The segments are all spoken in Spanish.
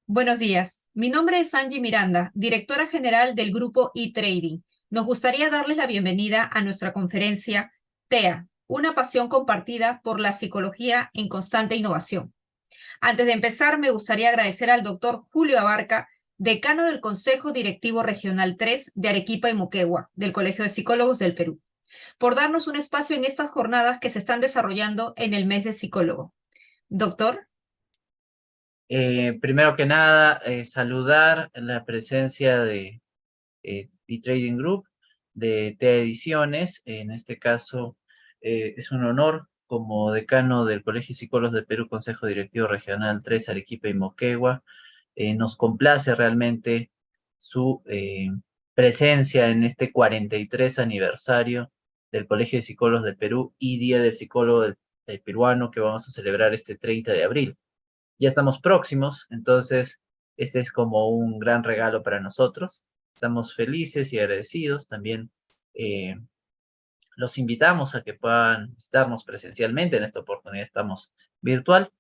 Buenos días. Mi nombre es Angie Miranda, directora general del grupo eTrading. Nos gustaría darles la bienvenida a nuestra conferencia TEA, una pasión compartida por la psicología en constante innovación. Antes de empezar, me gustaría agradecer al doctor Julio Abarca, decano del Consejo Directivo Regional 3 de Arequipa y Moquegua, del Colegio de Psicólogos del Perú, por darnos un espacio en estas jornadas que se están desarrollando en el mes de psicólogo. Doctor. Primero que nada, saludar la presencia de eTrading Group, de TEA Ediciones. En este caso, es un honor como decano del Colegio de Psicólogos del Perú, Consejo Directivo Regional 3, Arequipa y Moquegua. Nos complace realmente su presencia en este 43 aniversario del Colegio de Psicólogos del Perú y Día del Psicólogo del Peruano, que vamos a celebrar este 30 de abril. Ya estamos próximos, entonces este es como un gran regalo para nosotros. Estamos felices y agradecidos. También los invitamos a que puedan visitarnos presencialmente. En esta oportunidad estamos virtual.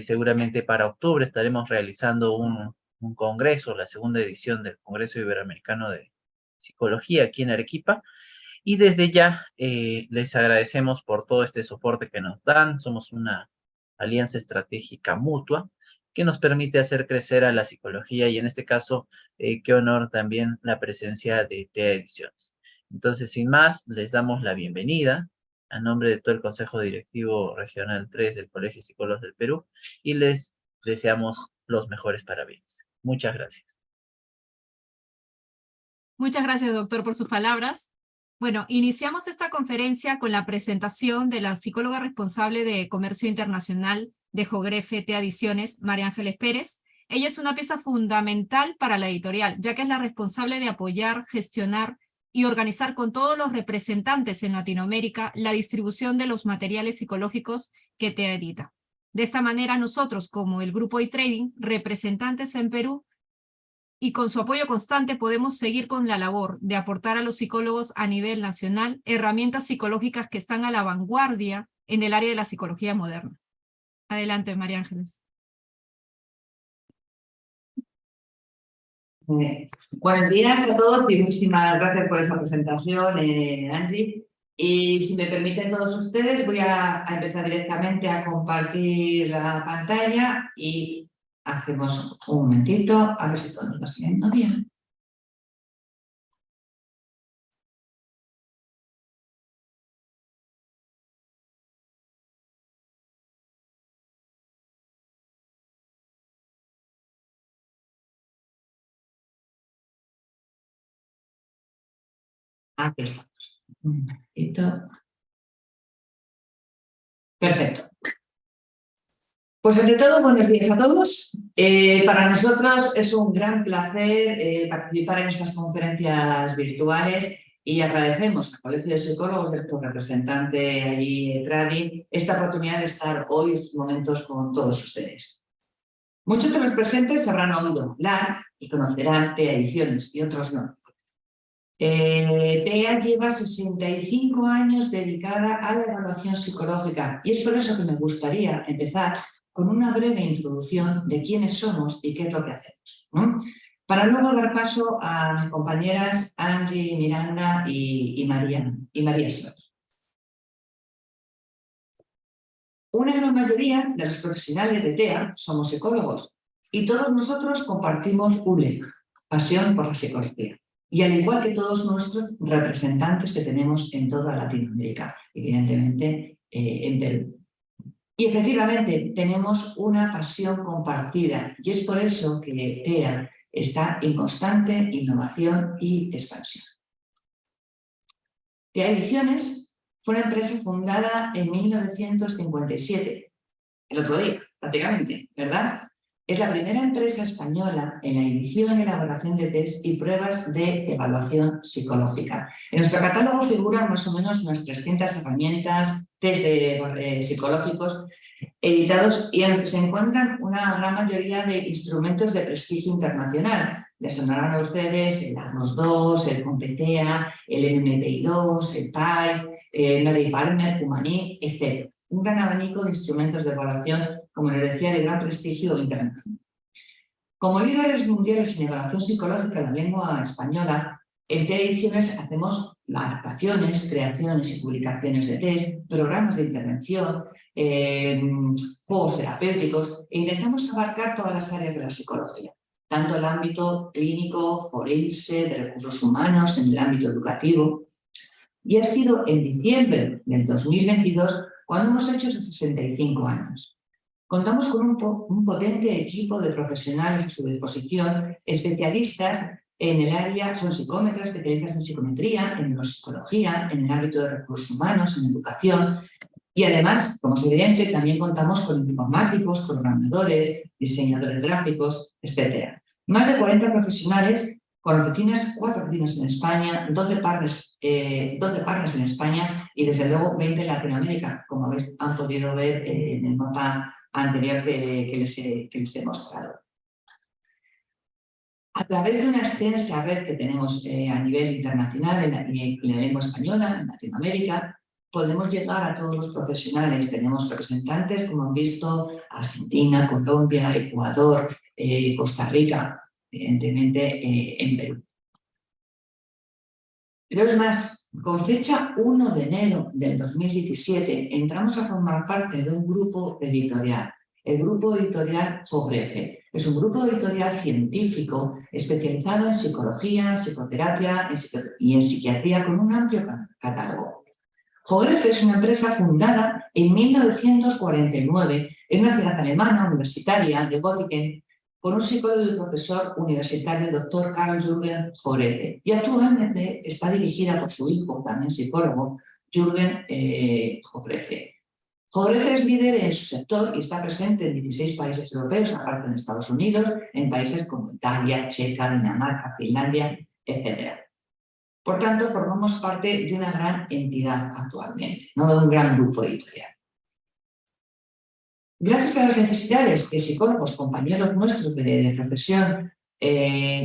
Seguramente para octubre estaremos realizando un congreso, la segunda edición del Congreso Iberoamericano de Psicología aquí en Arequipa. Y desde ya les agradecemos por todo este soporte que nos dan. Somos una alianza estratégica mutua que nos permite hacer crecer a la psicología y en este caso, qué honor también la presencia de TEA Ediciones. Entonces, sin más, les damos la bienvenida a nombre de todo el Consejo Directivo Regional 3 del Colegio de Psicólogos del Perú y les deseamos los mejores parabienes. Muchas gracias. Muchas gracias, doctor, por sus palabras. Bueno, iniciamos esta conferencia con la presentación de la psicóloga responsable de Comercio Internacional de Jogrefe TEA Ediciones, María Ángeles Pérez. Ella es una pieza fundamental para la editorial, ya que es la responsable de apoyar, gestionar y organizar con todos los representantes en Latinoamérica la distribución de los materiales psicológicos que TEA edita. De esta manera, nosotros, como el grupo eTrading, representantes en Perú, y con su apoyo constante podemos seguir con la labor de aportar a los psicólogos a nivel nacional herramientas psicológicas que están a la vanguardia en el área de la psicología moderna. Adelante, María Ángeles. Buenos días a todos y muchísimas gracias por esa presentación, Angie. Y si me permiten todos ustedes, voy a empezar directamente a compartir la pantalla y hacemos un momentito, a ver si todo nos va saliendo bien. Aquí estamos. Un momentito. Perfecto. Pues ante todo, buenos días a todos. Para nosotros es un gran placer participar en estas conferencias virtuales y agradecemos al Colegio de Psicólogos, de tu representante allí, Tradi, esta oportunidad de estar hoy, estos momentos, con todos ustedes. Muchos de los presentes habrán oído hablar y conocerán TEA Ediciones y otros no. TEA lleva 65 años dedicada a la evaluación psicológica y es por eso que me gustaría empezar con una breve introducción de quiénes somos y qué es lo que hacemos, ¿no? Para luego dar paso a mis compañeras Angie, Miranda y María Isabel. Una gran mayoría de los profesionales de TEA somos psicólogos y todos nosotros compartimos un lema, pasión por la psicología. Y al igual que todos nuestros representantes que tenemos en toda Latinoamérica, evidentemente en Perú. Y efectivamente tenemos una pasión compartida y es por eso que TEA está en constante innovación y expansión. TEA Ediciones fue una empresa fundada en 1957, el otro día, prácticamente, ¿verdad? Es la primera empresa española en la edición y elaboración de test y pruebas de evaluación psicológica. En nuestro catálogo figuran más o menos unas 300 herramientas, test psicológicos editados y en los que se encuentran una gran mayoría de instrumentos de prestigio internacional. Les sonarán a ustedes el ARMOS-2, el COMPETEA, el MMPI-2, el PAI, el Mary Palmer, Humaní, etc. Un gran abanico de instrumentos de evaluación, como les decía, de gran prestigio internacional. Como líderes mundiales en evaluación psicológica de la lengua española, en TEA Ediciones hacemos adaptaciones, creaciones y publicaciones de test, programas de intervención, juegos terapéuticos, e intentamos abarcar todas las áreas de la psicología, tanto el ámbito clínico, forense, de recursos humanos, en el ámbito educativo. Y ha sido en diciembre del 2022 cuando hemos hecho esos 65 años. Contamos con un potente equipo de profesionales a su disposición, especialistas en el área, son psicómetras, especialistas en psicometría, en neuropsicología, en el ámbito de recursos humanos, en educación. Y además, como es evidente, también contamos con informáticos, programadores, diseñadores gráficos, etc. Más de 40 profesionales con oficinas, 4 oficinas en España, 12 partners en España y desde luego 20 en Latinoamérica, como han podido ver en el mapa anterior que les he mostrado. A través de una extensa red que tenemos a nivel internacional en la lengua española, en Latinoamérica, podemos llegar a todos los profesionales. Tenemos representantes, como han visto, Argentina, Colombia, Ecuador, Costa Rica, evidentemente en Perú. Pero es más, con fecha 1 de enero del 2017 entramos a formar parte de un grupo editorial, el grupo editorial Jogrefe. Es un grupo editorial científico especializado en psicología, psicoterapia y en psiquiatría con un amplio catálogo. Jogrefe es una empresa fundada en 1949 en una ciudad alemana universitaria de Göttingen por un psicólogo y profesor universitario, el doctor Karl-Jürgen Jogrefe, y actualmente está dirigida por su hijo, también psicólogo, Jürgen Jogrefe. Jogrefe es líder en su sector y está presente en 16 países europeos, aparte de Estados Unidos, en países como Italia, Checa, Dinamarca, Finlandia, etc. Por tanto, formamos parte de una gran entidad actualmente, no de un gran grupo editorial. Gracias a las necesidades que psicólogos, compañeros nuestros de profesión,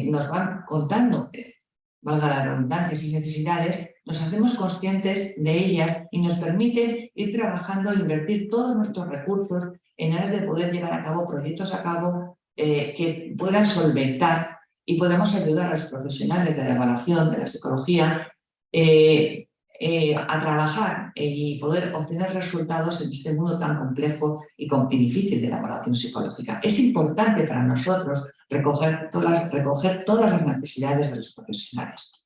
nos van contando, valga la redundancia, esas necesidades, nos hacemos conscientes de ellas y nos permiten ir trabajando e invertir todos nuestros recursos en aras de poder llevar a cabo proyectos que puedan solventar y podemos ayudar a los profesionales de la evaluación, de la psicología, a trabajar y poder obtener resultados en este mundo tan complejo y difícil de la evaluación psicológica. Es importante para nosotros recoger todas las necesidades de los profesionales.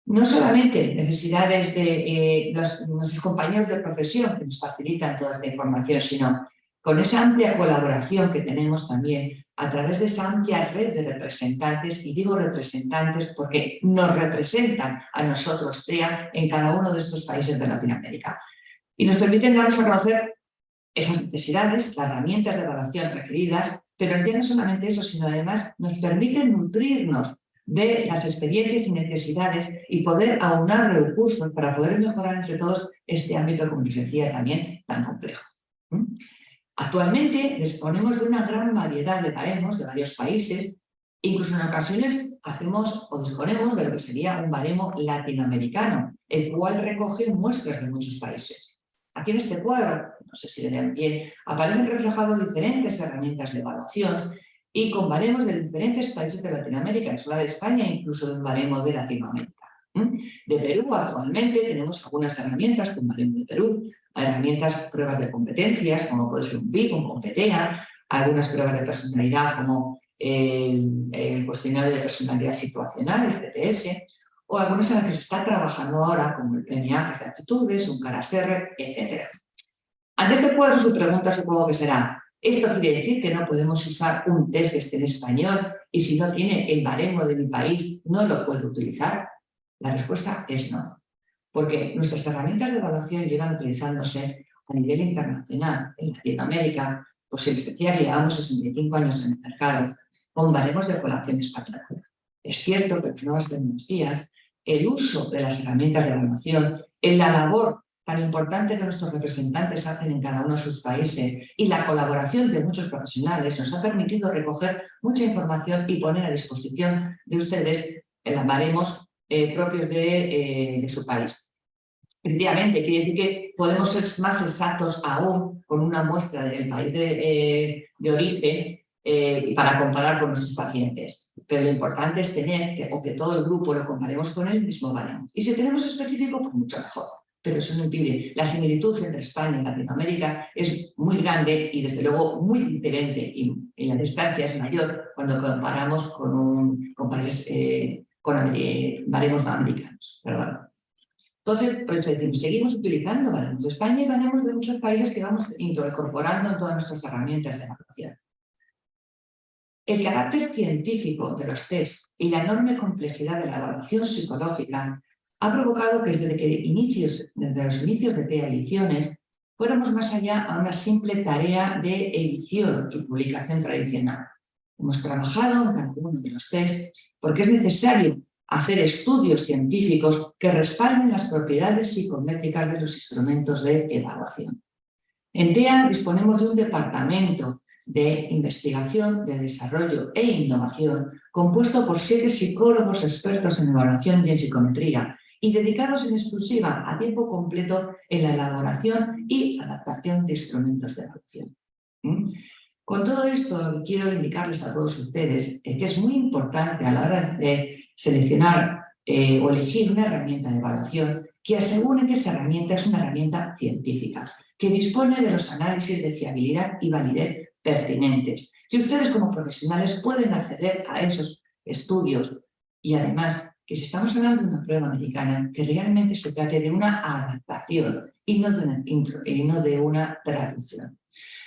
No solamente necesidades de nuestros compañeros de profesión que nos facilitan toda esta información, sino con esa amplia colaboración que tenemos también a través de esa amplia red de representantes, y digo representantes porque nos representan a nosotros, TEA, en cada uno de estos países de Latinoamérica. Y nos permiten darnos a conocer esas necesidades, las herramientas de evaluación requeridas, pero ya no solamente eso, sino además nos permiten nutrirnos de las experiencias y necesidades y poder aunar recursos para poder mejorar entre todos este ámbito, como les decía, también tan complejo. Actualmente disponemos de una gran variedad de baremos de varios países, incluso en ocasiones hacemos o disponemos de lo que sería un baremo latinoamericano, el cual recoge muestras de muchos países. Aquí en este cuadro, no sé si ven bien, aparecen reflejadas diferentes herramientas de evaluación y con baremos de diferentes países de Latinoamérica, no solo de España, incluso de un baremo de Latinoamérica. De Perú actualmente tenemos algunas herramientas con baremo de Perú, herramientas, pruebas de competencias, como puede ser un PIC, un COMPETEA, algunas pruebas de personalidad como el cuestionario de personalidad situacional, el CTS, o algunas en las que se está trabajando ahora, como el PMA de actitudes, un CARAS-R, etc. Ante este cuadro, su pregunta supongo que será: ¿esto quiere decir que no podemos usar un test que esté en español y si no tiene el baremo de mi país no lo puedo utilizar? La respuesta es no, porque nuestras herramientas de evaluación llevan utilizándose a nivel internacional. En Latinoamérica, pues en especial llevamos 65 años en el mercado con baremos de población española. Es cierto que en las nuevas tecnologías, el uso de las herramientas de evaluación, en la labor tan importante que nuestros representantes hacen en cada uno de sus países y la colaboración de muchos profesionales nos ha permitido recoger mucha información y poner a disposición de ustedes en los baremos propios de su país. Efectivamente, quiere decir que podemos ser más exactos aún con una muestra del país de origen para comparar con nuestros pacientes. Pero lo importante es tener, que todo el grupo lo comparemos con el mismo baremo. Y si tenemos específico, pues mucho mejor. Pero eso no impide. La similitud entre España y Latinoamérica es muy grande y desde luego muy diferente. Y la distancia es mayor cuando comparamos con países, con baremos americanos. Perdón. Entonces, por eso decimos, seguimos utilizando baremos de España y baremos de muchos países que vamos incorporando en todas nuestras herramientas de evaluación. El carácter científico de los test y la enorme complejidad de la evaluación psicológica ha provocado que desde los inicios de T-Adiciones fuéramos más allá a una simple tarea de edición y publicación tradicional. Hemos trabajado en cada uno de los test porque es necesario hacer estudios científicos que respalden las propiedades psicométricas de los instrumentos de evaluación. En TEA disponemos de un departamento de investigación, de desarrollo e innovación compuesto por 7 psicólogos expertos en evaluación y en psicometría y dedicados en exclusiva a tiempo completo en la elaboración y adaptación de instrumentos de evaluación. Con todo esto quiero indicarles a todos ustedes que es muy importante a la hora de seleccionar o elegir una herramienta de evaluación que asegure que esa herramienta es una herramienta científica, que dispone de los análisis de fiabilidad y validez pertinentes, que ustedes como profesionales pueden acceder a esos estudios y además que si estamos hablando de una prueba americana, que realmente se trate de una adaptación y no de una traducción.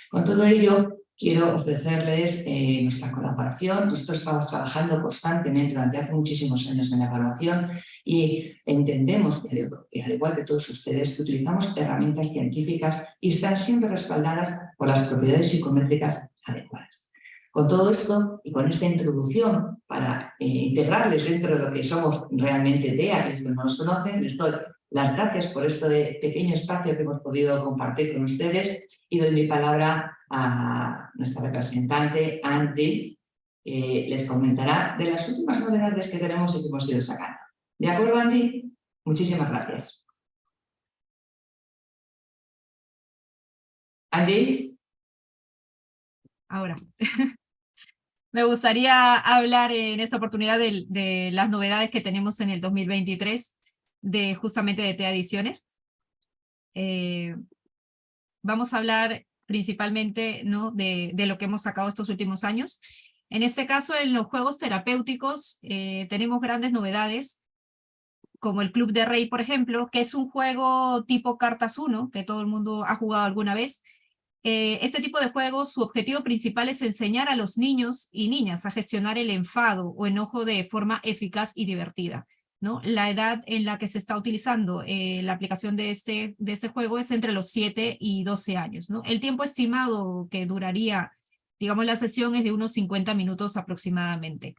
Con todo ello, quiero ofrecerles nuestra colaboración. Nosotros estamos trabajando constantemente durante hace muchísimos años en la evaluación y entendemos, que, al igual que todos ustedes, que utilizamos herramientas científicas y están siempre respaldadas por las propiedades psicométricas adecuadas. Con todo esto y con esta introducción para integrarles dentro de lo que somos realmente TEA, que es que no nos conocen, les doy las gracias por este pequeño espacio que hemos podido compartir con ustedes y doy mi palabra a nuestra representante, Angie, que les comentará de las últimas novedades que tenemos y que hemos ido sacando. ¿De acuerdo, Angie? Muchísimas gracias. Angie. Ahora. Me gustaría hablar en esta oportunidad de las novedades que tenemos en el 2023, justamente de T-Adiciones. Vamos a hablar principalmente, ¿no?, de lo que hemos sacado estos últimos años. En este caso, en los juegos terapéuticos, tenemos grandes novedades, como el Club de Rey, por ejemplo, que es un juego tipo Cartas 1, que todo el mundo ha jugado alguna vez. Este tipo de juegos, su objetivo principal es enseñar a los niños y niñas a gestionar el enfado o enojo de forma eficaz y divertida, ¿no? La edad en la que se está utilizando la aplicación de este juego es entre los 7 y 12 años, ¿no? El tiempo estimado que duraría, digamos, la sesión es de unos 50 minutos aproximadamente.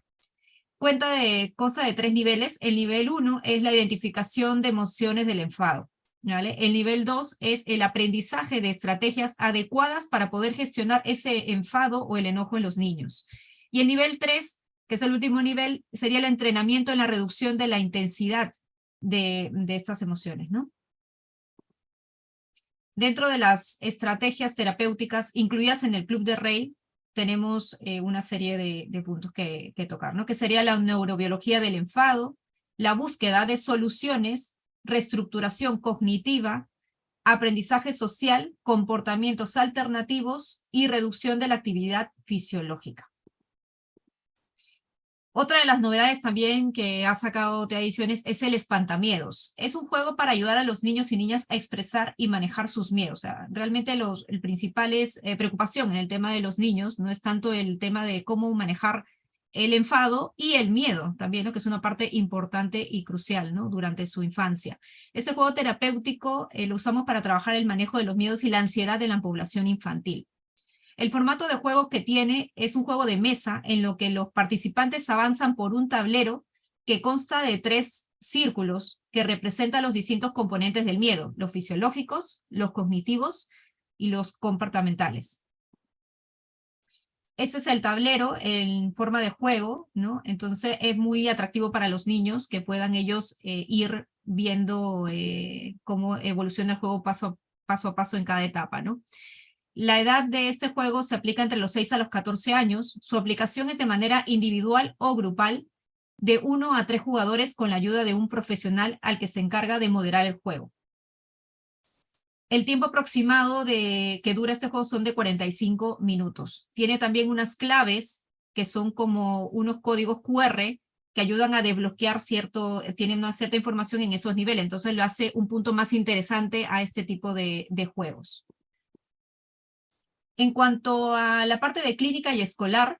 Consta de 3 niveles. El nivel 1 es la identificación de emociones del enfado, ¿vale? El nivel 2 es el aprendizaje de estrategias adecuadas para poder gestionar ese enfado o el enojo en los niños. Y el nivel 3, que es el último nivel, sería el entrenamiento en la reducción de la intensidad de estas emociones, ¿no? Dentro de las estrategias terapéuticas incluidas en el Club de Rey, tenemos una serie de puntos que tocar, ¿no? Que sería la neurobiología del enfado, la búsqueda de soluciones, reestructuración cognitiva, aprendizaje social, comportamientos alternativos y reducción de la actividad fisiológica. Otra de las novedades también que ha sacado T-Adiciones es el Espantamiedos. Es un juego para ayudar a los niños y niñas a expresar y manejar sus miedos. O sea, realmente el principal es preocupación en el tema de los niños, no es tanto el tema de cómo manejar el enfado y el miedo también, ¿no?, que es una parte importante y crucial, ¿no?, durante su infancia. Este juego terapéutico lo usamos para trabajar el manejo de los miedos y la ansiedad de la población infantil. El formato de juego que tiene es un juego de mesa en lo que los participantes avanzan por un tablero que consta de 3 círculos que representan los distintos componentes del miedo, los fisiológicos, los cognitivos y los comportamentales. Este es el tablero en forma de juego, ¿no? Entonces es muy atractivo para los niños que puedan ellos ir viendo cómo evoluciona el juego paso a paso en cada etapa, ¿no? La edad de este juego se aplica entre los 6 a los 14 años. Su aplicación es de manera individual o grupal, de 1 a 3 jugadores con la ayuda de un profesional al que se encarga de moderar el juego. El tiempo aproximado que dura este juego son de 45 minutos. Tiene también unas claves que son como unos códigos QR que ayudan a desbloquear tienen una cierta información en esos niveles. Entonces lo hace un punto más interesante a este tipo de juegos. En cuanto a la parte de clínica y escolar,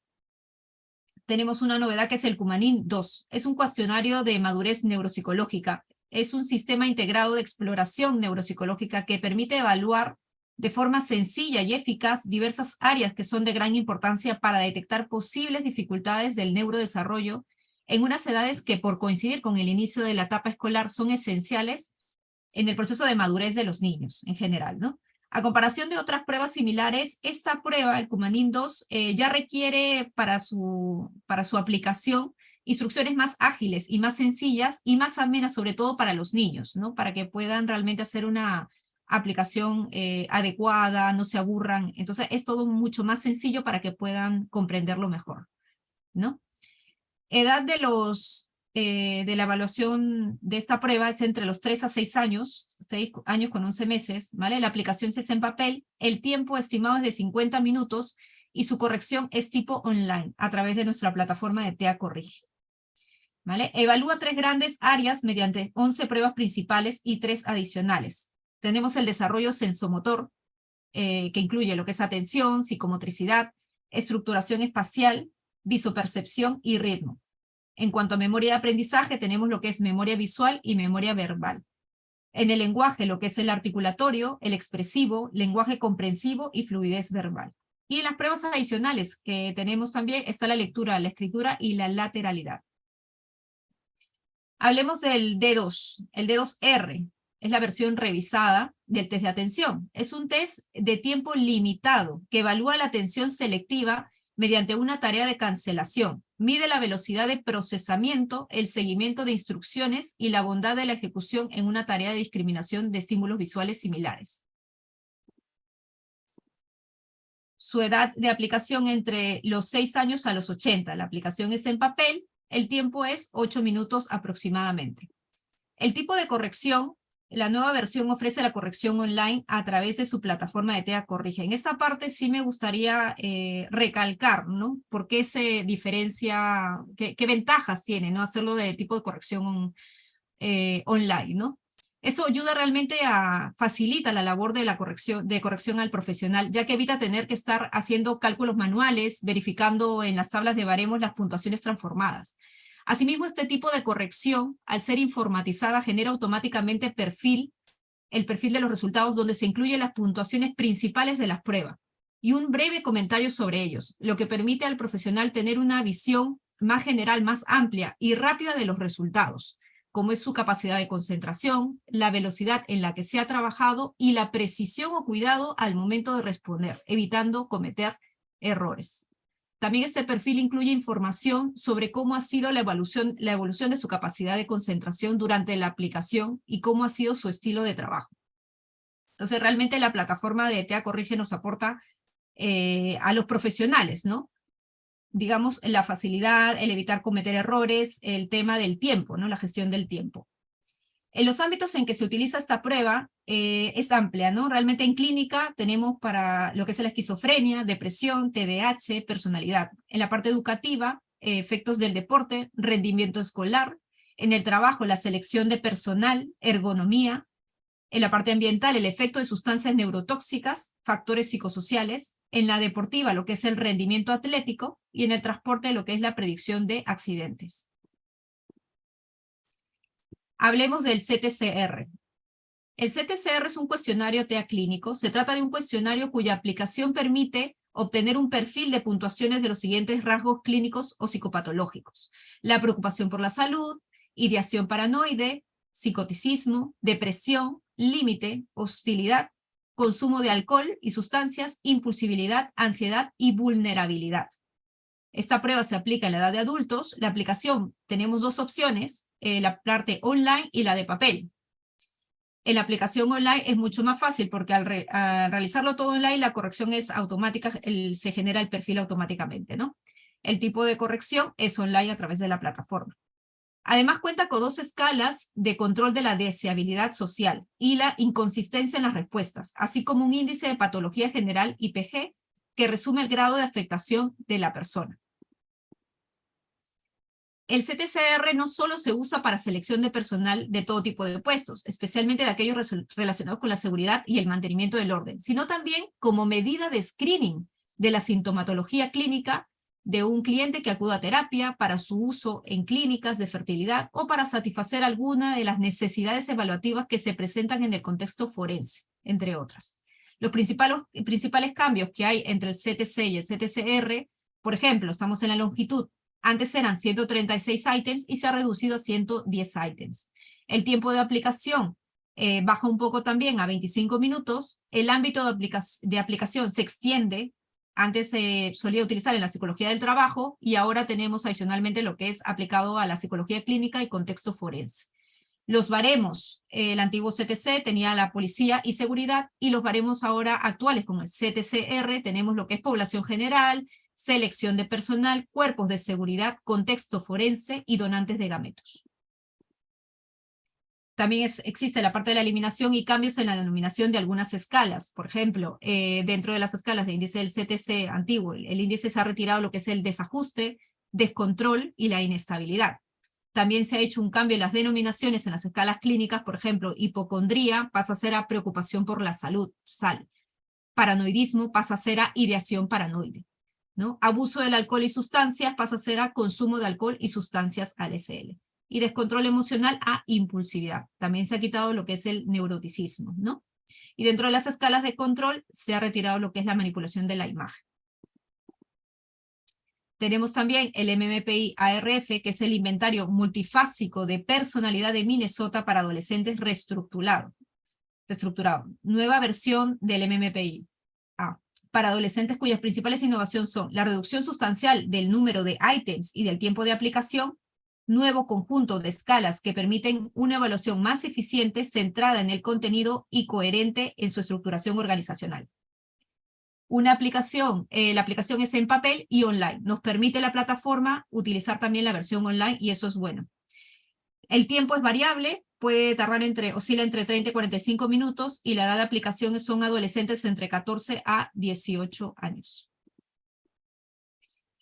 tenemos una novedad que es el Cumanín 2. Es un cuestionario de madurez neuropsicológica. Es un sistema integrado de exploración neuropsicológica que permite evaluar de forma sencilla y eficaz diversas áreas que son de gran importancia para detectar posibles dificultades del neurodesarrollo en unas edades que, por coincidir con el inicio de la etapa escolar, son esenciales en el proceso de madurez de los niños en general, ¿no? A comparación de otras pruebas similares, esta prueba, el Cumanín 2, ya requiere para su aplicación instrucciones más ágiles y más sencillas y más amenas, sobre todo para los niños, ¿no? Para que puedan realmente hacer una aplicación adecuada, no se aburran. Entonces es todo mucho más sencillo para que puedan comprenderlo mejor, ¿no? Edad de la evaluación de esta prueba es entre los 3 a 6 años, 6 años con 11 meses, ¿vale? La aplicación se hace en papel, el tiempo estimado es de 50 minutos y su corrección es tipo online a través de nuestra plataforma de TEA Corrige, ¿vale? Evalúa 3 grandes áreas mediante 11 pruebas principales y 3 adicionales. Tenemos el desarrollo sensomotor, que incluye lo que es atención, psicomotricidad, estructuración espacial, visopercepción y ritmo. En cuanto a memoria de aprendizaje, tenemos lo que es memoria visual y memoria verbal. En el lenguaje, lo que es el articulatorio, el expresivo, lenguaje comprensivo y fluidez verbal. Y en las pruebas adicionales que tenemos también está la lectura, la escritura y la lateralidad. Hablemos del D2, el D2R. Es la versión revisada del test de atención. Es un test de tiempo limitado que evalúa la atención selectiva mediante una tarea de cancelación. Mide la velocidad de procesamiento, el seguimiento de instrucciones y la bondad de la ejecución en una tarea de discriminación de estímulos visuales similares. Su edad de aplicación entre los 6 años a los 80. La aplicación es en papel, el tiempo es 8 minutos aproximadamente. El tipo de corrección, la nueva versión ofrece la corrección online a través de su plataforma de TEA Corrige. En esta parte sí me gustaría recalcar, ¿no? ¿Por qué se diferencia, qué ventajas tiene, ¿no? Hacerlo de tipo de corrección online, ¿no? Esto ayuda realmente facilita la labor de corrección al profesional, ya que evita tener que estar haciendo cálculos manuales, verificando en las tablas de baremos las puntuaciones transformadas. Asimismo, este tipo de corrección, al ser informatizada, genera automáticamente el perfil de los resultados donde se incluyen las puntuaciones principales de las pruebas y un breve comentario sobre ellos, lo que permite al profesional tener una visión más general, más amplia y rápida de los resultados, como es su capacidad de concentración, la velocidad en la que se ha trabajado y la precisión o cuidado al momento de responder, evitando cometer errores. También este perfil incluye información sobre cómo ha sido la evolución de su capacidad de concentración durante la aplicación y cómo ha sido su estilo de trabajo. Entonces, realmente la plataforma de TEA Corrige nos aporta a los profesionales, ¿no? Digamos, la facilidad, el evitar cometer errores, el tema del tiempo, ¿no? La gestión del tiempo. En los ámbitos en que se utiliza esta prueba es amplia, ¿no? Realmente en clínica tenemos para lo que es la esquizofrenia, depresión, TDAH, personalidad. En la parte educativa, efectos del deporte, rendimiento escolar. En el trabajo, la selección de personal, ergonomía. En la parte ambiental, el efecto de sustancias neurotóxicas, factores psicosociales. En la deportiva, lo que es el rendimiento atlético. Y en el transporte, lo que es la predicción de accidentes. Hablemos del CTCR. El CTCR es un cuestionario TEA clínico. Se trata de un cuestionario cuya aplicación permite obtener un perfil de puntuaciones de los siguientes rasgos clínicos o psicopatológicos: la preocupación por la salud, ideación paranoide, psicoticismo, depresión, límite, hostilidad, consumo de alcohol y sustancias, impulsibilidad, ansiedad y vulnerabilidad. Esta prueba se aplica en la edad de adultos. La aplicación, tenemos dos opciones, la parte online y la de papel. En la aplicación online es mucho más fácil porque al realizarlo todo online, la corrección es automática, se genera el perfil automáticamente, ¿no? El tipo de corrección es online a través de la plataforma. Además cuenta con 2 escalas de control de la deseabilidad social y la inconsistencia en las respuestas, así como un índice de patología general IPG que resume el grado de afectación de la persona. El CTCR no solo se usa para selección de personal de todo tipo de puestos, especialmente de aquellos relacionados con la seguridad y el mantenimiento del orden, sino también como medida de screening de la sintomatología clínica de un cliente que acuda a terapia para su uso en clínicas de fertilidad o para satisfacer alguna de las necesidades evaluativas que se presentan en el contexto forense, entre otras. Los principales cambios que hay entre el CTC y el CTCR, por ejemplo, estamos en la longitud. Antes eran 136 ítems y se ha reducido a 110 ítems. El tiempo de aplicación baja un poco también a 25 minutos. El ámbito de aplicación se extiende. Antes se solía utilizar en la psicología del trabajo y ahora tenemos adicionalmente lo que es aplicado a la psicología clínica y contexto forense. Los baremos, el antiguo CTC tenía la policía y seguridad, y los baremos ahora actuales como el CTCR tenemos lo que es población general, selección de personal, cuerpos de seguridad, contexto forense y donantes de gametos. También existe la parte de la eliminación y cambios en la denominación de algunas escalas. Por ejemplo, dentro de las escalas de índice del CTC antiguo, el índice se ha retirado lo que es el desajuste, descontrol y la inestabilidad. También se ha hecho un cambio en las denominaciones en las escalas clínicas. Por ejemplo, hipocondría pasa a ser a preocupación por la salud, SAL. Paranoidismo pasa a ser a ideación paranoide, ¿no? Abuso del alcohol y sustancias pasa a ser a consumo de alcohol y sustancias ALSL. Y descontrol emocional a impulsividad. También se ha quitado lo que es el neuroticismo, ¿no? Y dentro de las escalas de control se ha retirado lo que es la manipulación de la imagen. Tenemos también el MMPI-ARF, que es el inventario multifásico de personalidad de Minnesota para adolescentes reestructurado. Nueva versión del MMPI. Para adolescentes cuyas principales innovaciones son la reducción sustancial del número de ítems y del tiempo de aplicación, nuevo conjunto de escalas que permiten una evaluación más eficiente, centrada en el contenido y coherente en su estructuración organizacional. Una aplicación, la aplicación es en papel y online. Nos permite la plataforma utilizar también la versión online y eso es bueno. El tiempo es variable, puede tardar oscila entre 30 y 45 minutos y la edad de aplicación son adolescentes entre 14 a 18 años.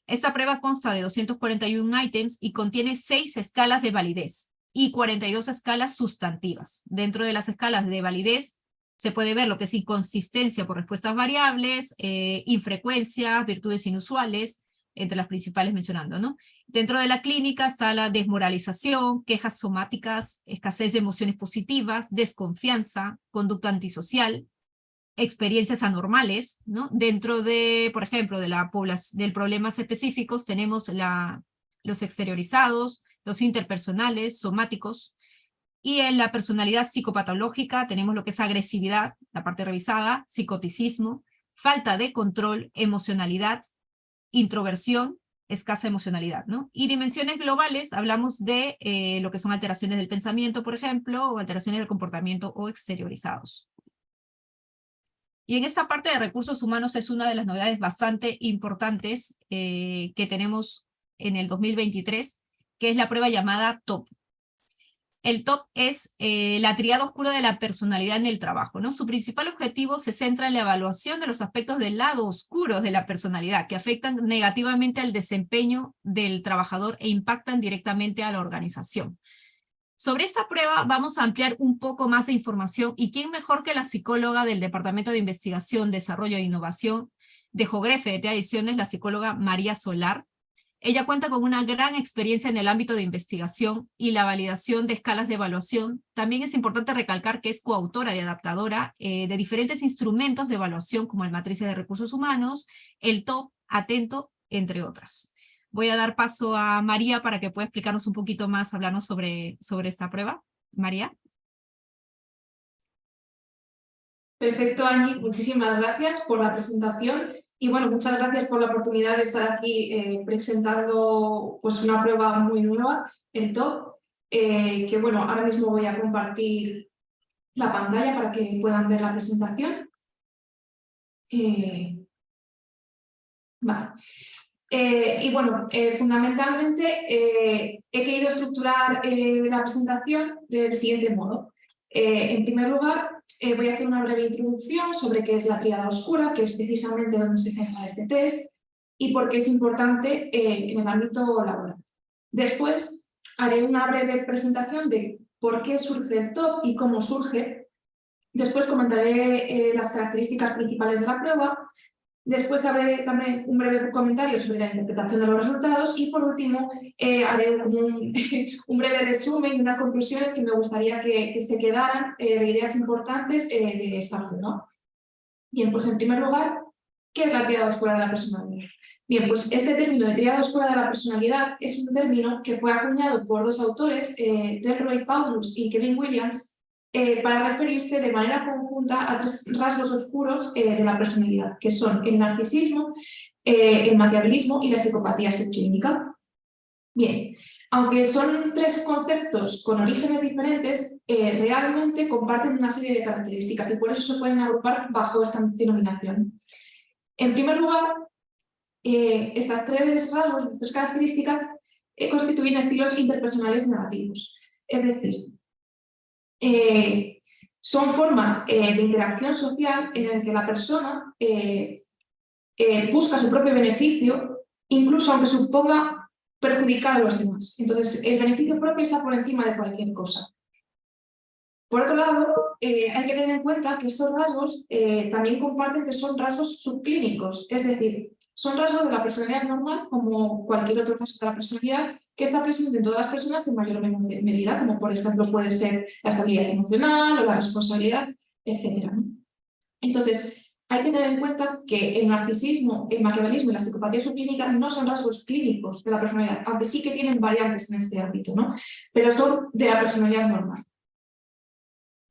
Esta prueba consta de 241 ítems y contiene 6 escalas de validez y 42 escalas sustantivas. Dentro de las escalas de validez se puede ver lo que es inconsistencia por respuestas variables, infrecuencias, virtudes inusuales, entre las principales mencionando, ¿no? Dentro de la clínica está la desmoralización, quejas somáticas, escasez de emociones positivas, desconfianza, conducta antisocial, experiencias anormales, ¿no? Dentro de, por ejemplo, del problemas específicos tenemos los exteriorizados, los interpersonales, somáticos, y en la personalidad psicopatológica tenemos lo que es agresividad, la parte revisada, psicoticismo, falta de control, emocionalidad, introversión, escasa emocionalidad, ¿no? Y dimensiones globales, hablamos de lo que son alteraciones del pensamiento, por ejemplo, o alteraciones del comportamiento o exteriorizados. Y en esta parte de recursos humanos es una de las novedades bastante importantes que tenemos en el 2023, que es la prueba llamada TOP. El TOP es la tríada oscura de la personalidad en el trabajo, ¿no? Su principal objetivo se centra en la evaluación de los aspectos del lado oscuro de la personalidad que afectan negativamente al desempeño del trabajador e impactan directamente a la organización. Sobre esta prueba vamos a ampliar un poco más de información, y quién mejor que la psicóloga del Departamento de Investigación, Desarrollo e Innovación de Jogrefe de TEA Ediciones, la psicóloga María Solar. Ella cuenta con una gran experiencia en el ámbito de investigación y la validación de escalas de evaluación. También es importante recalcar que es coautora y adaptadora de diferentes instrumentos de evaluación como el Matrices de Recursos Humanos, el TOP, Atento, entre otras. Voy a dar paso a María para que pueda explicarnos un poquito más, hablarnos sobre esta prueba. María. Perfecto, Angie. Muchísimas gracias por la presentación. Y bueno, muchas gracias por la oportunidad de estar aquí presentando pues, una prueba muy nueva, el TOP, que bueno, ahora mismo voy a compartir la pantalla para que puedan ver la presentación. Vale. Y bueno, fundamentalmente he querido estructurar la presentación del siguiente modo. En primer lugar, voy a hacer una breve introducción sobre qué es la tríada oscura, que es precisamente donde se centra este test, y por qué es importante en el ámbito laboral. Después, haré una breve presentación de por qué surge el TOP y cómo surge. Después comentaré las características principales de la prueba. Después haré también un breve comentario sobre la interpretación de los resultados y por último haré como un breve resumen y unas conclusiones que me gustaría que se quedaran de ideas importantes de esta prueba. Bien, pues en primer lugar, ¿qué es la tríada oscura de la personalidad? Bien, pues este término de tríada oscura de la personalidad es un término que fue acuñado por dos autores, Delroy Paulus y Kevin Williams, para referirse de manera conjunta a tres rasgos oscuros de la personalidad, que son el narcisismo, el maquiavelismo y la psicopatía subclínica. Bien, aunque son tres conceptos con orígenes diferentes, realmente comparten una serie de características y por eso se pueden agrupar bajo esta denominación. En primer lugar, estas tres rasgos, estas características, constituyen estilos interpersonales negativos. Es decir, son formas de interacción social en las que la persona busca su propio beneficio, incluso aunque suponga perjudicar a los demás. Entonces, el beneficio propio está por encima de cualquier cosa. Por otro lado, hay que tener en cuenta que estos rasgos también comparten que son rasgos subclínicos, es decir, son rasgos de la personalidad normal, como cualquier otro rasgo de la personalidad, que está presente en todas las personas en mayor o menor medida, como por ejemplo puede ser la estabilidad emocional o la responsabilidad, etc. Entonces, hay que tener en cuenta que el narcisismo, el maquiavelismo y la psicopatía subclínica no son rasgos clínicos de la personalidad, aunque sí que tienen variantes en este ámbito, ¿no? Pero son de la personalidad normal.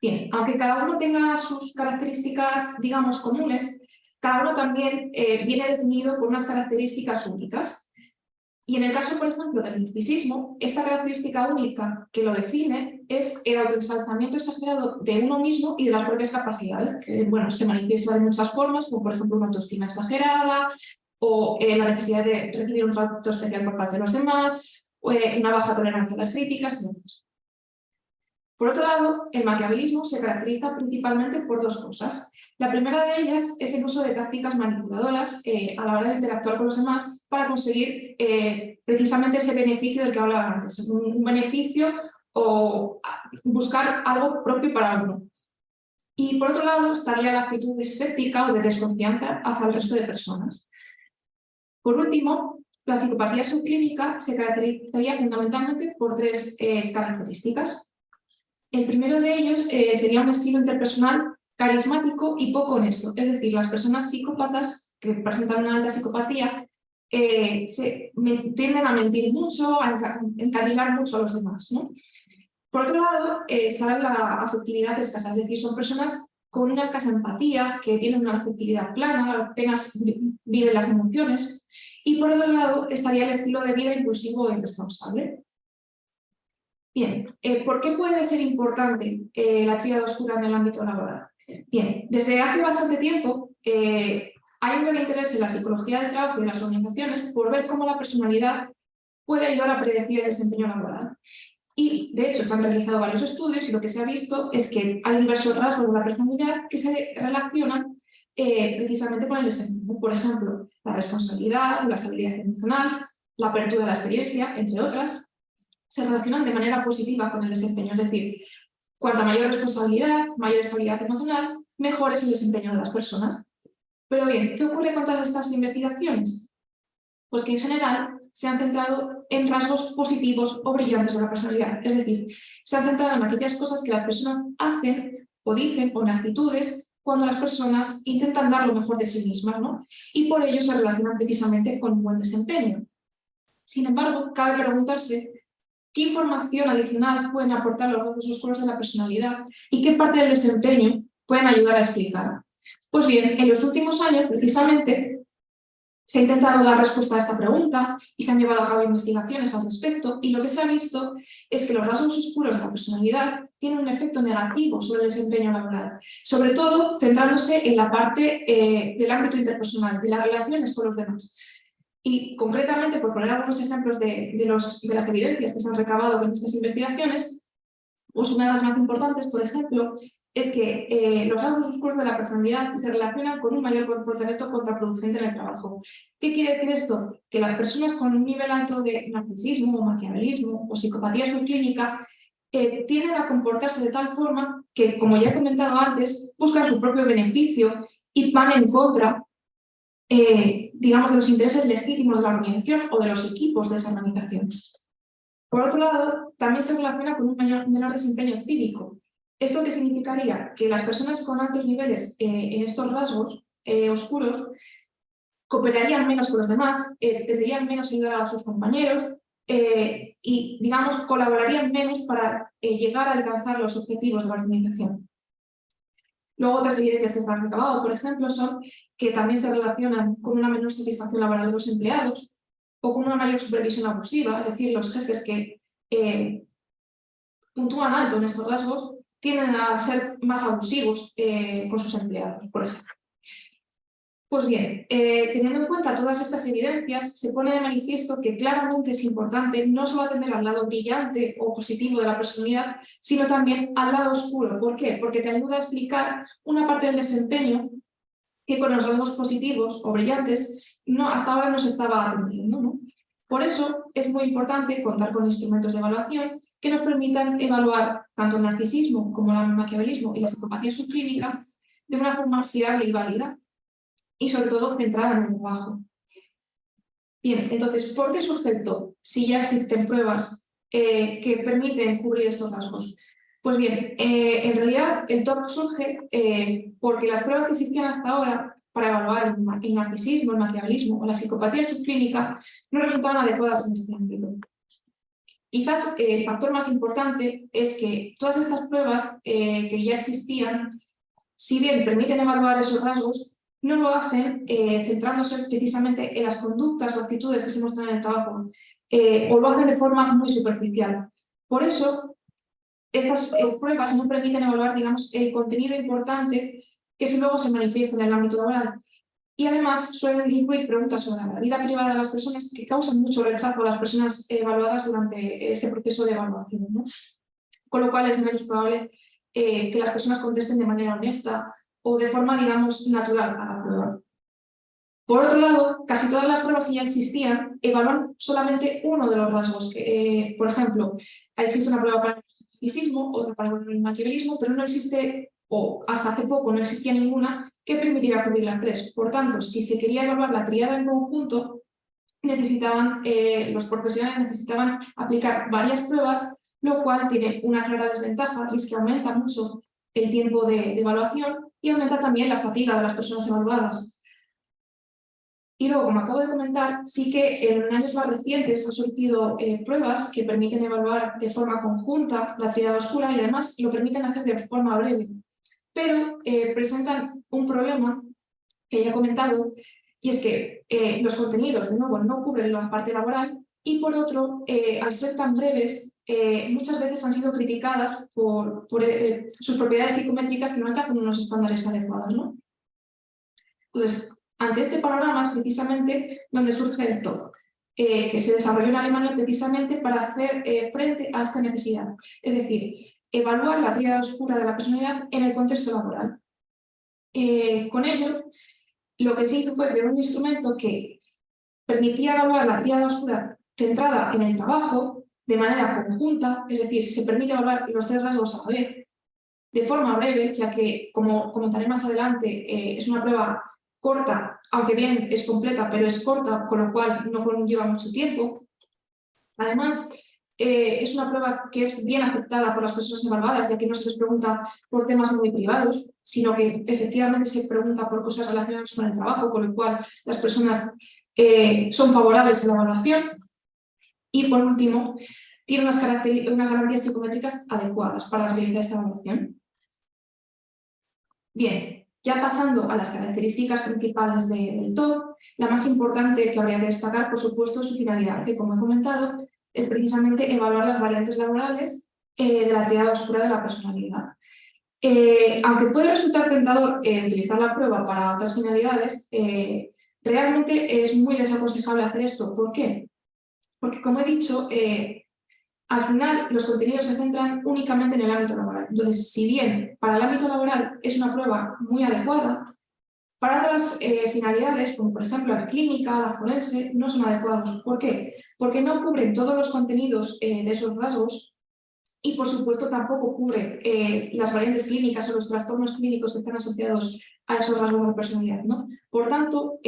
Bien, aunque cada uno tenga sus características, digamos, comunes, cada uno también viene definido por unas características únicas. Y en el caso, por ejemplo, del narcisismo, esta característica única que lo define es el autoexaltamiento exagerado de uno mismo y de las propias capacidades, que bueno, se manifiesta de muchas formas, como por ejemplo una autoestima exagerada, o la necesidad de recibir un trato especial por parte de los demás, o una baja tolerancia a las críticas, etc. Por otro lado, el maquiavelismo se caracteriza principalmente por dos cosas. La primera de ellas es el uso de tácticas manipuladoras a la hora de interactuar con los demás para conseguir precisamente ese beneficio del que hablaba antes, un beneficio o buscar algo propio para uno. Y por otro lado estaría la actitud escéptica o de desconfianza hacia el resto de personas. Por último, la psicopatía subclínica se caracterizaría fundamentalmente por tres características. El primero de ellos sería un estilo interpersonal carismático y poco honesto. Es decir, las personas psicópatas que presentan una alta psicopatía tienden a mentir mucho, a encarrilar mucho a los demás, ¿no? Por otro lado, está la afectividad escasa. Es decir, son personas con una escasa empatía, que tienen una afectividad plana, apenas viven las emociones. Y por otro lado, estaría el estilo de vida impulsivo e irresponsable. Bien, ¿por qué puede ser importante la tríada oscura en el ámbito laboral? Bien, desde hace bastante tiempo hay un gran interés en la psicología del trabajo y en las organizaciones por ver cómo la personalidad puede ayudar a predecir el desempeño laboral. Y, de hecho, se han realizado varios estudios y lo que se ha visto es que hay diversos rasgos de la personalidad que se relacionan precisamente con el desempeño. Por ejemplo, la responsabilidad, la estabilidad emocional, la apertura a la experiencia, entre otras, se relacionan de manera positiva con el desempeño. Es decir, cuanta mayor responsabilidad, mayor estabilidad emocional, mejor es el desempeño de las personas. Pero bien, ¿qué ocurre con todas estas investigaciones? Pues que en general se han centrado en rasgos positivos o brillantes de la personalidad. Es decir, se han centrado en aquellas cosas que las personas hacen o dicen o en actitudes cuando las personas intentan dar lo mejor de sí mismas, ¿no? Y por ello se relacionan precisamente con un buen desempeño. Sin embargo, cabe preguntarse ¿qué información adicional pueden aportar los rasgos oscuros de la personalidad y qué parte del desempeño pueden ayudar a explicar? Pues bien, en los últimos años, precisamente, Se ha intentado dar respuesta a esta pregunta y se han llevado a cabo investigaciones al respecto, y lo que se ha visto es que los rasgos oscuros de la personalidad tienen un efecto negativo sobre el desempeño laboral, sobre todo centrándose en la parte del ámbito interpersonal, de las relaciones con los demás. Y concretamente, por poner algunos ejemplos de las evidencias que se han recabado con estas investigaciones, pues una de las más importantes, por ejemplo, es que los rasgos oscuros de la personalidad se relacionan con un mayor comportamiento contraproducente en el trabajo. ¿Qué quiere decir esto? Que las personas con un nivel alto de narcisismo, o maquiavelismo o psicopatía subclínica tienden a comportarse de tal forma que, como ya he comentado antes, buscan su propio beneficio y van en contra, digamos, de los intereses legítimos de la organización o de los equipos de esa organización. Por otro lado, también se relaciona con un menor desempeño cívico. ¿Esto qué significaría? Que las personas con altos niveles en estos rasgos oscuros cooperarían menos con los demás, tendrían menos ayuda a sus compañeros y, digamos, colaborarían menos para llegar a alcanzar los objetivos de la organización. Luego, otras evidencias que se han recabado, por ejemplo, son que también se relacionan con una menor satisfacción laboral de los empleados o con una mayor supervisión abusiva, es decir, los jefes que puntúan alto en estos rasgos tienden a ser más abusivos con sus empleados, por ejemplo. Pues bien, teniendo en cuenta todas estas evidencias, se pone de manifiesto que claramente es importante no solo atender al lado brillante o positivo de la personalidad, sino también al lado oscuro. ¿Por qué? Porque te ayuda a explicar una parte del desempeño que con los rasgos positivos o brillantes hasta ahora no se estaba atendiendo, ¿no? Por eso es muy importante contar con instrumentos de evaluación que nos permitan evaluar tanto el narcisismo como el maquiavelismo y la psicopatía subclínica de una forma fiable y válida, y sobre todo centrada en el trabajo. Bien, entonces, ¿por qué surge el TOC? Si ya existen pruebas que permiten cubrir estos rasgos. Pues bien, en realidad el TOC surge porque las pruebas que existían hasta ahora para evaluar el narcisismo, el maquiavelismo o la psicopatía subclínica no resultaban adecuadas en este ámbito. Quizás el factor más importante es que todas estas pruebas que ya existían, si bien permiten evaluar esos rasgos, no lo hacen centrándose precisamente en las conductas o actitudes que se muestran en el trabajo, o lo hacen de forma muy superficial. Por eso, estas pruebas no permiten evaluar, digamos, el contenido importante que luego se manifiesta en el ámbito laboral. Y además suelen incluir preguntas sobre la vida privada de las personas que causan mucho rechazo a las personas evaluadas durante este proceso de evaluación, ¿no? Con lo cual es menos probable que las personas contesten de manera honesta o de forma, digamos, natural a la prueba. Por otro lado, casi todas las pruebas que ya existían evalúan solamente uno de los rasgos. Por ejemplo, existe una prueba para el narcisismo, otra para el maquiavelismo, pero no existe, o hasta hace poco no existía ninguna, que permitiera cubrir las tres. Por tanto, si se quería evaluar la tríada en conjunto, los profesionales necesitaban aplicar varias pruebas, lo cual tiene una clara desventaja, y es que aumenta mucho el tiempo de evaluación y aumenta también la fatiga de las personas evaluadas. Y luego, como acabo de comentar, sí que en años más recientes han surgido pruebas que permiten evaluar de forma conjunta la tríada oscura y además lo permiten hacer de forma breve. Pero presentan un problema que ya he comentado, y es que los contenidos, de nuevo, no cubren la parte laboral y, por otro, al ser tan breves, muchas veces han sido criticadas por sus propiedades psicométricas que no alcanzan unos estándares adecuados, ¿no? Entonces, ante este panorama es precisamente donde surge el TOC, que se desarrolló en Alemania precisamente para hacer frente a esta necesidad, es decir, evaluar la tríada oscura de la personalidad en el contexto laboral. Con ello, lo que se hizo fue crear un instrumento que permitía evaluar la tríada oscura centrada en el trabajo de manera conjunta, es decir, se permite evaluar los tres rasgos a la vez, de forma breve, ya que, como comentaré más adelante, es una prueba corta, aunque bien es completa, pero es corta, con lo cual no conlleva mucho tiempo. Además, es una prueba que es bien aceptada por las personas evaluadas, ya que no se les pregunta por temas muy privados, sino que efectivamente se pregunta por cosas relacionadas con el trabajo, con lo cual las personas son favorables a la evaluación. Y por último, tiene unas garantías psicométricas adecuadas para realizar esta evaluación. Bien, Ya pasando a las características principales del TOC, la más importante que habría que destacar, por supuesto, es su finalidad, que como he comentado, es precisamente evaluar las variantes laborales de la tríada oscura de la personalidad. Aunque puede resultar tentador utilizar la prueba para otras finalidades, realmente es muy desaconsejable hacer esto. ¿Por qué? Porque, como he dicho, al final los contenidos se centran únicamente en el ámbito laboral. Entonces, si bien para el ámbito laboral es una prueba muy adecuada, para otras finalidades, como por ejemplo la clínica, la forense, no son adecuados. ¿Por qué? Porque no cubren todos los contenidos de esos rasgos y, por supuesto, tampoco cubre las variantes clínicas o los trastornos clínicos que están asociados a esos rasgos de personalidad, ¿no? Por tanto,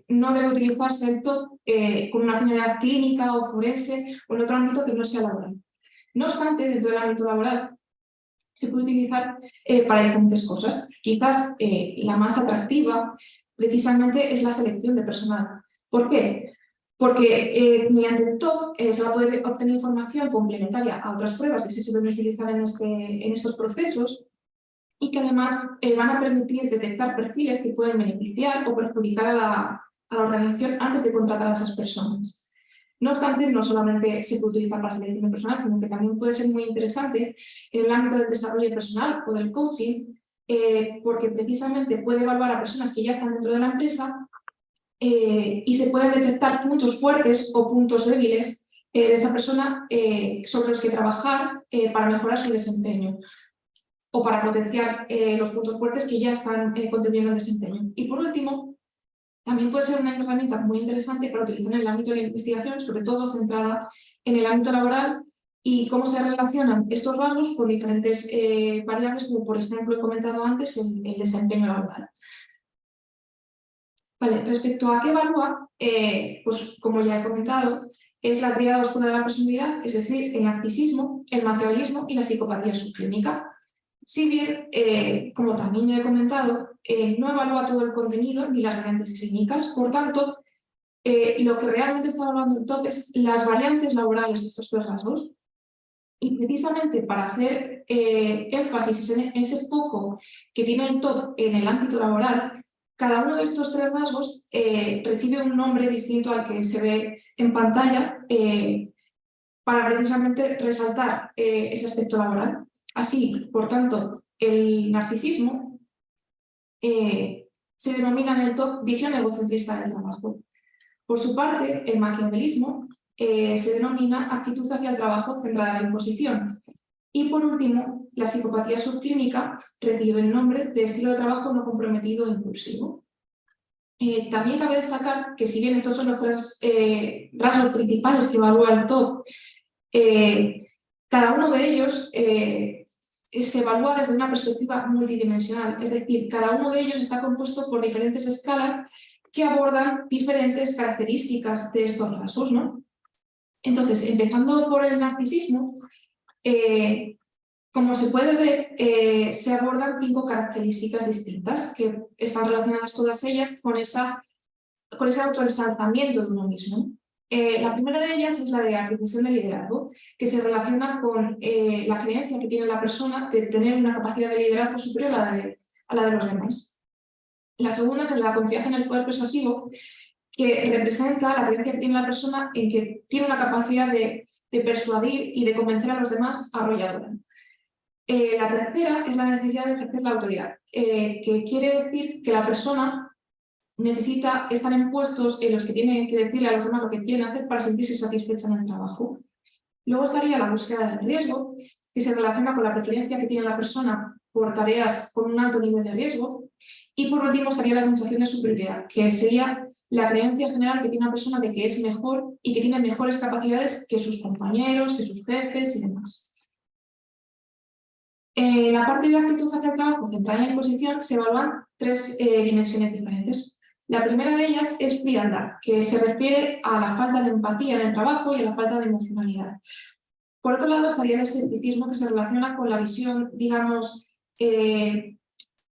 no debe utilizarse el TOC con una finalidad clínica o forense o en otro ámbito que no sea laboral. No obstante, dentro del ámbito laboral se puede utilizar para diferentes cosas. Quizás la más atractiva precisamente es la selección de personal. ¿Por qué? Porque mediante el TOC se va a poder obtener información complementaria a otras pruebas que se suelen utilizar en estos procesos y que además van a permitir detectar perfiles que pueden beneficiar o perjudicar a la organización antes de contratar a esas personas. No obstante, no solamente se puede utilizar para selección de personal, sino que también puede ser muy interesante en el ámbito del desarrollo personal o del coaching, porque precisamente puede evaluar a personas que ya están dentro de la empresa y se pueden detectar puntos fuertes o puntos débiles de esa persona sobre los que trabajar para mejorar su desempeño o para potenciar los puntos fuertes que ya están contribuyendo al desempeño. Y por último, también puede ser una herramienta muy interesante para utilizar en el ámbito de la investigación, sobre todo centrada en el ámbito laboral y cómo se relacionan estos rasgos con diferentes variables, como por ejemplo he comentado antes, el desempeño laboral. Vale, respecto a qué evalúa, pues como ya he comentado, es la tríada oscura de la personalidad, es decir, el narcisismo, el maquiavelismo y la psicopatía subclínica. Si bien, como también ya he comentado, no evalúa todo el contenido ni las variantes clínicas, por tanto, lo que realmente está evaluando el TOC es las variantes laborales de estos tres rasgos. Y precisamente para hacer énfasis en ese foco que tiene el TOC en el ámbito laboral, cada uno de estos tres rasgos recibe un nombre distinto al que se ve en pantalla para precisamente resaltar ese aspecto laboral. Así, por tanto, el narcisismo se denomina en el TOC visión egocentrista del trabajo. Por su parte, el maquiavelismo se denomina actitud hacia el trabajo centrada en la imposición. Y por último, la psicopatía subclínica recibe el nombre de estilo de trabajo no comprometido e impulsivo. También cabe destacar que si bien estos son los rasgos principales que evalúa el TOC, cada uno de ellos se evalúa desde una perspectiva multidimensional, es decir, cada uno de ellos está compuesto por diferentes escalas que abordan diferentes características de estos rasgos, ¿no? Entonces, empezando por el narcisismo, como se puede ver, se abordan 5 características distintas que están relacionadas todas ellas con ese autoensalzamiento de uno mismo. La primera de ellas es la de atribución de liderazgo, que se relaciona con la creencia que tiene la persona de tener una capacidad de liderazgo superior a la de los demás. La segunda es la confianza en el poder persuasivo, que representa la creencia que tiene la persona en que tiene una capacidad de persuadir y de convencer a los demás arrolladora. La tercera es la necesidad de ejercer la autoridad, que quiere decir que la persona necesita estar en puestos en los que tiene que decirle a los demás lo que quieren hacer para sentirse satisfecha en el trabajo. Luego estaría la búsqueda del riesgo, que se relaciona con la preferencia que tiene la persona por tareas con un alto nivel de riesgo. Y por último estaría la sensación de superioridad, que sería la creencia general que tiene una persona de que es mejor y que tiene mejores capacidades que sus compañeros, que sus jefes y demás. En la parte de actitud hacia el trabajo centrada en la imposición se evalúan 3 dimensiones diferentes. La primera de ellas es frialdad, que se refiere a la falta de empatía en el trabajo y a la falta de emocionalidad. Por otro lado estaría el escepticismo, que se relaciona con la visión, digamos,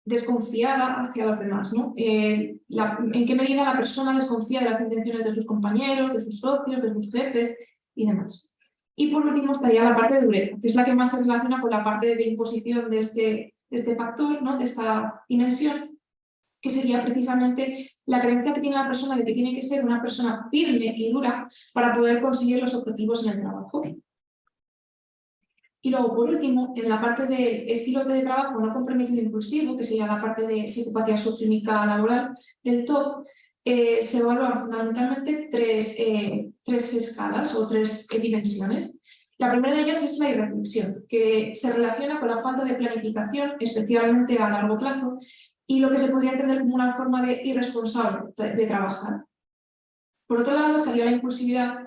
desconfiada hacia los demás, ¿no? En qué medida la persona desconfía de las intenciones de sus compañeros, de sus socios, de sus jefes y demás. Y por último estaría la parte de dureza, que es la que más se relaciona con la parte de imposición de este factor, ¿no? De esta dimensión, que sería precisamente la creencia que tiene la persona de que tiene que ser una persona firme y dura para poder conseguir los objetivos en el trabajo. Y luego, por último, en la parte del estilo de trabajo no comprometido impulsivo, que sería la parte de psicopatía subclínica laboral del TOP, se evalúan fundamentalmente tres escalas o tres dimensiones. La primera de ellas es la irreflexión, que se relaciona con la falta de planificación, especialmente a largo plazo, y lo que se podría entender como una forma de irresponsable de trabajar. Por otro lado, estaría la impulsividad,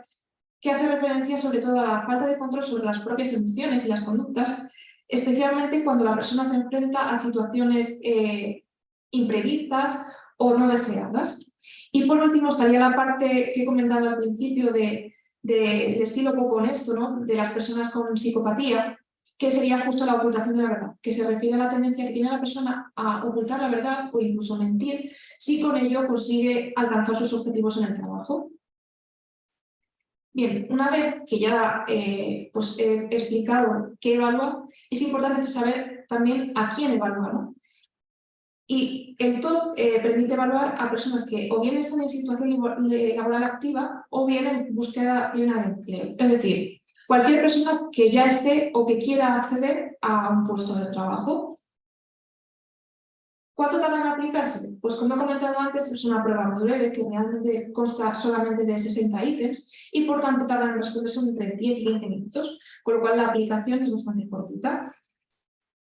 que hace referencia sobre todo a la falta de control sobre las propias emociones y las conductas, especialmente cuando la persona se enfrenta a situaciones imprevistas o no deseadas. Y por último estaría la parte que he comentado al principio del estilo poco honesto, ¿no? De las personas con psicopatía, que sería justo la ocultación de la verdad, que se refiere a la tendencia que tiene la persona a ocultar la verdad o incluso mentir si con ello consigue alcanzar sus objetivos en el trabajo. Bien, una vez que ya pues he explicado qué evalúa, es importante saber también a quién evalúa, ¿no? Y el TOP permite evaluar a personas que o bien están en situación laboral activa o bien en búsqueda plena de empleo. Es decir, cualquier persona que ya esté o que quiera acceder a un puesto de trabajo. ¿Cuánto tarda en aplicarse? Pues como he comentado antes, es una prueba muy breve que realmente consta solamente de 60 ítems y por tanto tarda en responderse entre 10 y 15 minutos, con lo cual la aplicación es bastante cortita.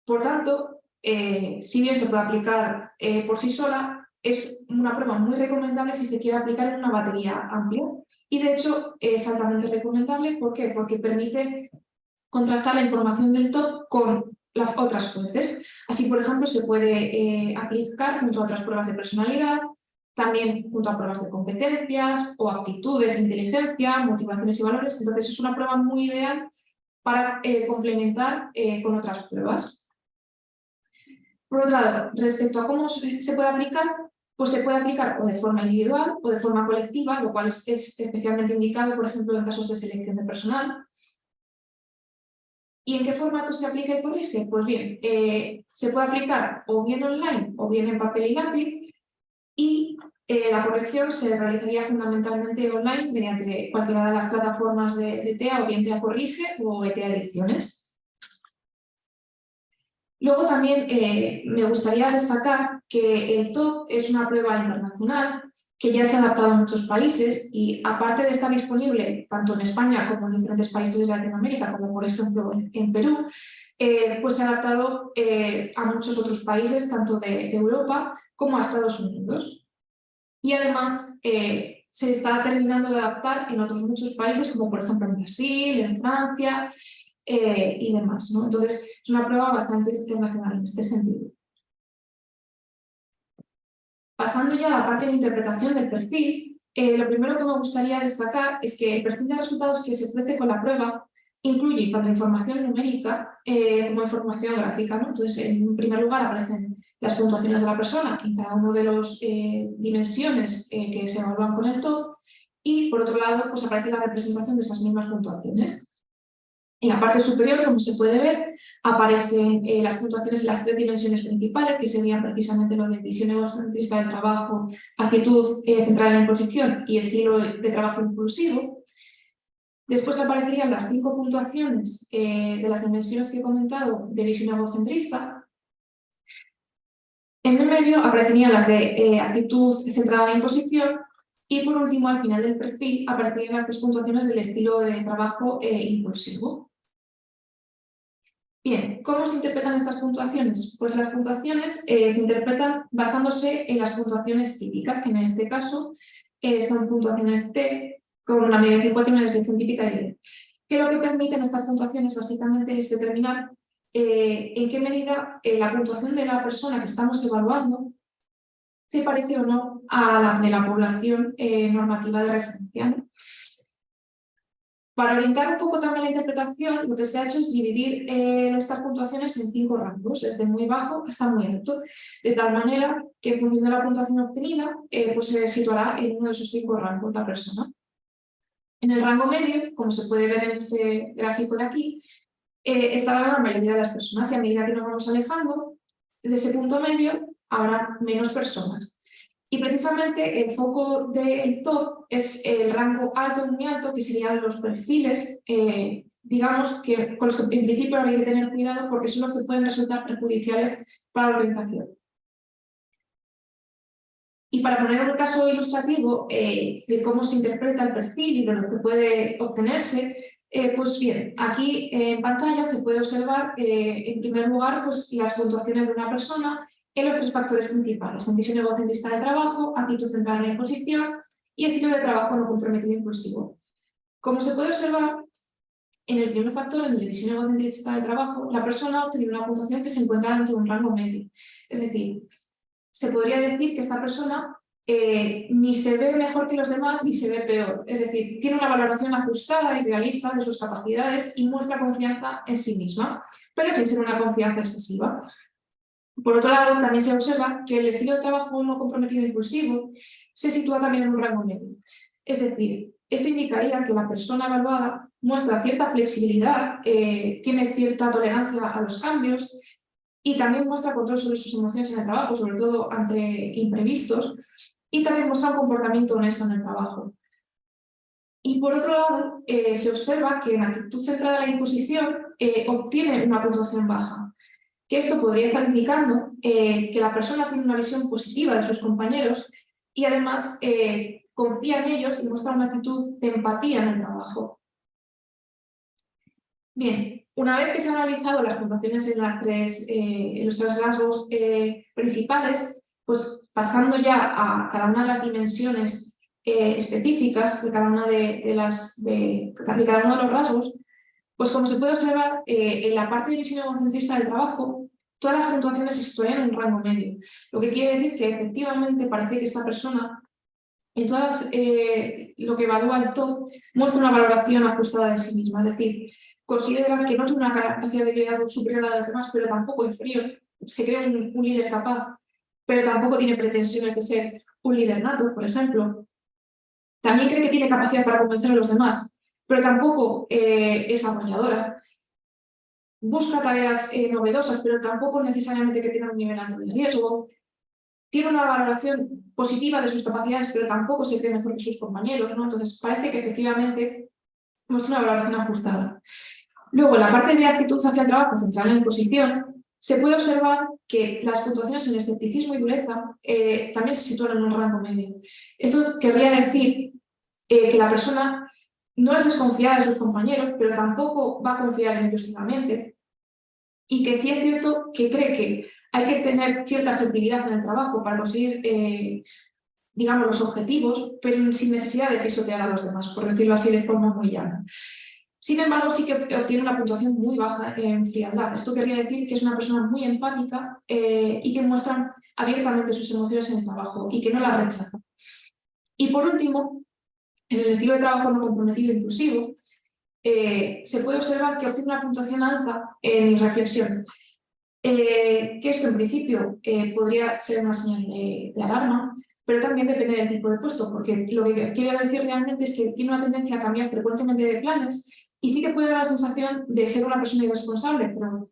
Por tanto, si bien se puede aplicar por sí sola, es una prueba muy recomendable si se quiere aplicar en una batería amplia. Y de hecho es altamente recomendable. ¿Por qué? Porque permite contrastar la información del TOP con las otras fuentes. Así, por ejemplo, se puede aplicar junto a otras pruebas de personalidad, también junto a pruebas de competencias o aptitudes, inteligencia, motivaciones y valores. Entonces, es una prueba muy ideal para complementar con otras pruebas. Por otro lado, respecto a cómo se puede aplicar, pues se puede aplicar o de forma individual o de forma colectiva, lo cual es especialmente indicado, por ejemplo, en casos de selección de personal. ¿Y en qué formato se aplica y corrige? Pues bien, se puede aplicar o bien online o bien en papel y lápiz y la corrección se realizaría fundamentalmente online mediante cualquiera de las plataformas de TEA o bien TEA Corrige o TEA Ediciones. Luego también me gustaría destacar que el TOP es una prueba internacional que ya se ha adaptado a muchos países y aparte de estar disponible tanto en España como en diferentes países de Latinoamérica, como por ejemplo en Perú, pues se ha adaptado a muchos otros países, tanto de Europa como a Estados Unidos. Y además se está terminando de adaptar en otros muchos países, como por ejemplo en Brasil, en Francia y demás, ¿no? Entonces es una prueba bastante internacional en este sentido. Pasando ya a la parte de interpretación del perfil, lo primero que me gustaría destacar es que el perfil de resultados que se ofrece con la prueba incluye tanto información numérica como información gráfica, ¿no? Entonces, en primer lugar aparecen las puntuaciones de la persona en cada una de las dimensiones que se evalúan con el TOP y, por otro lado, pues aparece la representación de esas mismas puntuaciones. En la parte superior, como se puede ver, aparecen las puntuaciones en las tres dimensiones principales, que serían precisamente lo de visión egocentrista del trabajo, actitud centrada en la imposición y estilo de trabajo impulsivo. Después aparecerían las 5 puntuaciones de las dimensiones que he comentado de visión egocentrista. En el medio aparecerían las de actitud centrada en la imposición. Y por último, al final del perfil, aparecerían las 3 puntuaciones del estilo de trabajo impulsivo. Bien, ¿cómo se interpretan estas puntuaciones? Pues las puntuaciones se interpretan basándose en las puntuaciones típicas, que en este caso son puntuaciones T, con una media de 50 y una desviación típica de 10. Que lo que permiten estas puntuaciones básicamente es determinar en qué medida la puntuación de la persona que estamos evaluando se parece o no a la de la población normativa de referencia, ¿no? Para orientar un poco también la interpretación, lo que se ha hecho es dividir estas puntuaciones en 5 rangos, desde muy bajo hasta muy alto, de tal manera que en función de la puntuación obtenida, pues se situará en uno de esos 5 rangos la persona. En el rango medio, como se puede ver en este gráfico de aquí, estará la mayoría de las personas y a medida que nos vamos alejando, de ese punto medio habrá menos personas. Y precisamente el foco del top es el rango alto y muy alto, que serían los perfiles, digamos, que con los que en principio hay que tener cuidado porque son los que pueden resultar perjudiciales para la organización. Y para poner un caso ilustrativo de cómo se interpreta el perfil y de lo que puede obtenerse, pues bien, aquí en pantalla se puede observar, en primer lugar, pues, las puntuaciones de una persona en los 3 factores principales: en visión egocentrista de trabajo, actitud centrada en la imposición y estilo de trabajo no comprometido e impulsivo. Como se puede observar, en el primer factor, en el de visión egocentrista de trabajo, la persona ha obtenido una puntuación que se encuentra dentro de un rango medio. Es decir, se podría decir que esta persona ni se ve mejor que los demás ni se ve peor. Es decir, tiene una valoración ajustada y realista de sus capacidades y muestra confianza en sí misma, pero sin ser una confianza excesiva. Por otro lado, también se observa que el estilo de trabajo no comprometido e impulsivo se sitúa también en un rango medio. Es decir, esto indicaría que la persona evaluada muestra cierta flexibilidad, tiene cierta tolerancia a los cambios y también muestra control sobre sus emociones en el trabajo, sobre todo ante imprevistos, y también muestra un comportamiento honesto en el trabajo. Y por otro lado, se observa que en actitud centrada en la imposición obtiene una puntuación baja, que esto podría estar indicando que la persona tiene una visión positiva de sus compañeros y además confía en ellos y muestra una actitud de empatía en el trabajo. Bien, una vez que se han analizado las puntuaciones en los 3 rasgos principales, pues pasando ya a cada una de las dimensiones específicas de cada una de cada uno de los rasgos, pues como se puede observar, en la parte de visión egocentrista del trabajo, todas las puntuaciones se situarían en un rango medio, lo que quiere decir que efectivamente parece que esta persona, en todas lo que evalúa el top, muestra una valoración ajustada de sí misma, es decir, considera que no tiene una capacidad de liderazgo superior a las demás, pero tampoco inferior, se cree un líder capaz, pero tampoco tiene pretensiones de ser un líder nato, por ejemplo. También cree que tiene capacidad para convencer a los demás, pero tampoco es arrolladora. Busca tareas novedosas, pero tampoco necesariamente que tengan un nivel alto de riesgo. Tiene una valoración positiva de sus capacidades, pero tampoco se cree mejor que sus compañeros, ¿no? Entonces parece que efectivamente muestra una valoración ajustada. Luego, en la parte de actitud hacia el trabajo centrada en la imposición, se puede observar que las puntuaciones en escepticismo y dureza también se sitúan en un rango medio. Esto querría decir que la persona no es desconfiada de sus compañeros, pero tampoco va a confiar en ellos ciegamente, y que sí es cierto que cree que hay que tener cierta asertividad en el trabajo para conseguir, digamos, los objetivos, pero sin necesidad de pisotear a los demás, por decirlo así de forma muy llana. Sin embargo, sí que obtiene una puntuación muy baja en frialdad. Esto querría decir que es una persona muy empática y que muestra abiertamente sus emociones en el trabajo y que no las rechaza. Y por último, en el estilo de trabajo no comprometido e inclusivo, se puede observar que obtiene una puntuación alta en irreflexión, que esto en principio podría ser una señal de alarma, pero también depende del tipo de puesto, porque lo que quiero decir realmente es que tiene una tendencia a cambiar frecuentemente de planes y sí que puede dar la sensación de ser una persona irresponsable, pero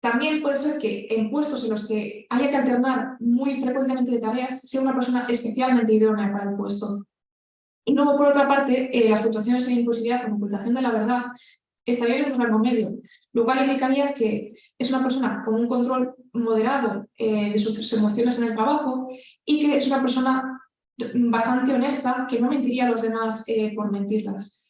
también puede ser que en puestos en los que haya que alternar muy frecuentemente de tareas, sea una persona especialmente idónea para el puesto. Y luego, por otra parte, las puntuaciones en impulsividad o ocultación de la verdad estarían en un rango medio, lo cual indicaría que es una persona con un control moderado de sus emociones en el trabajo y que es una persona bastante honesta, que no mentiría a los demás por mentirlas.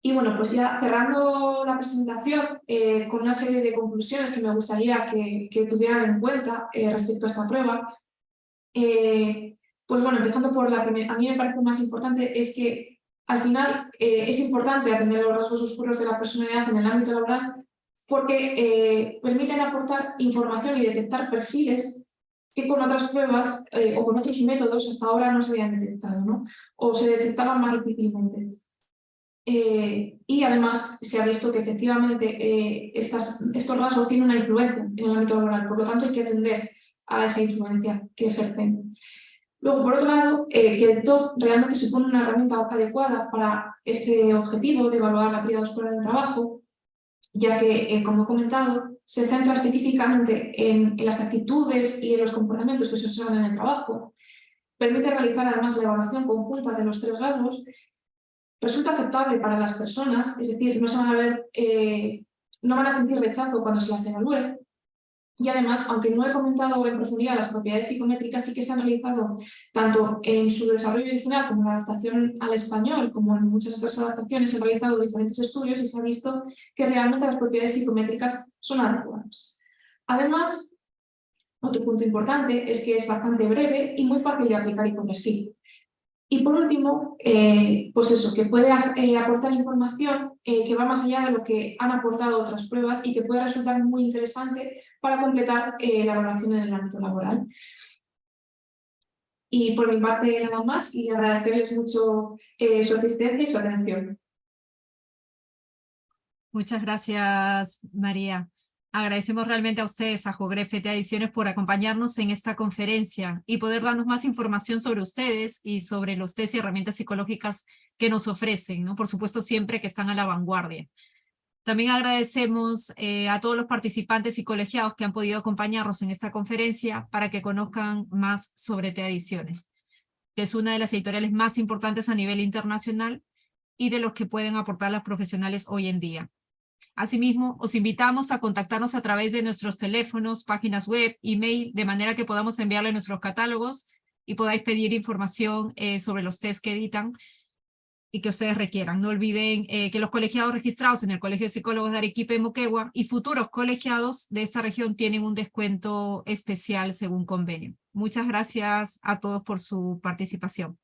Y bueno, pues ya cerrando la presentación con una serie de conclusiones que me gustaría que tuvieran en cuenta respecto a esta prueba. Pues bueno, empezando por la que a mí me parece más importante, es que al final es importante aprender los rasgos oscuros de la personalidad en el ámbito laboral porque permiten aportar información y detectar perfiles que con otras pruebas o con otros métodos hasta ahora no se habían detectado, ¿no? O se detectaban más difícilmente. Y además se ha visto que efectivamente estos rasgos tienen una influencia en el ámbito laboral, por lo tanto hay que atender a esa influencia que ejercen. Luego, por otro lado, que el top realmente supone una herramienta adecuada para este objetivo de evaluar la tríada oscura del trabajo, ya que, como he comentado, se centra específicamente en las actitudes y en los comportamientos que se observan en el trabajo. Permite realizar además la evaluación conjunta de los 3 rasgos. Resulta aceptable para las personas, es decir, no van a sentir rechazo cuando se las evalúe. Y además, aunque no he comentado en profundidad las propiedades psicométricas, sí que se han realizado tanto en su desarrollo original como en la adaptación al español, como en muchas otras adaptaciones, se han realizado diferentes estudios y se ha visto que realmente las propiedades psicométricas son adecuadas. Además, otro punto importante es que es bastante breve y muy fácil de aplicar y corregir. Y por último, pues eso, que puede aportar información que va más allá de lo que han aportado otras pruebas y que puede resultar muy interesante para completar la evaluación en el ámbito laboral. Y por mi parte nada más, y agradecerles mucho su asistencia y su atención. Muchas gracias, María. Agradecemos realmente a ustedes, a Jogrefe TA Ediciones, por acompañarnos en esta conferencia y poder darnos más información sobre ustedes y sobre los test y herramientas psicológicas que nos ofrecen, ¿no? Por supuesto, siempre que están a la vanguardia. También agradecemos a todos los participantes y colegiados que han podido acompañarnos en esta conferencia para que conozcan más sobre TA Ediciones, que es una de las editoriales más importantes a nivel internacional y de los que pueden aportar las profesionales hoy en día. Asimismo, os invitamos a contactarnos a través de nuestros teléfonos, páginas web, email, de manera que podamos enviarle nuestros catálogos y podáis pedir información sobre los test que editan y que ustedes requieran. No olviden que los colegiados registrados en el Colegio de Psicólogos de Arequipa y Moquegua y futuros colegiados de esta región tienen un descuento especial según convenio. Muchas gracias a todos por su participación.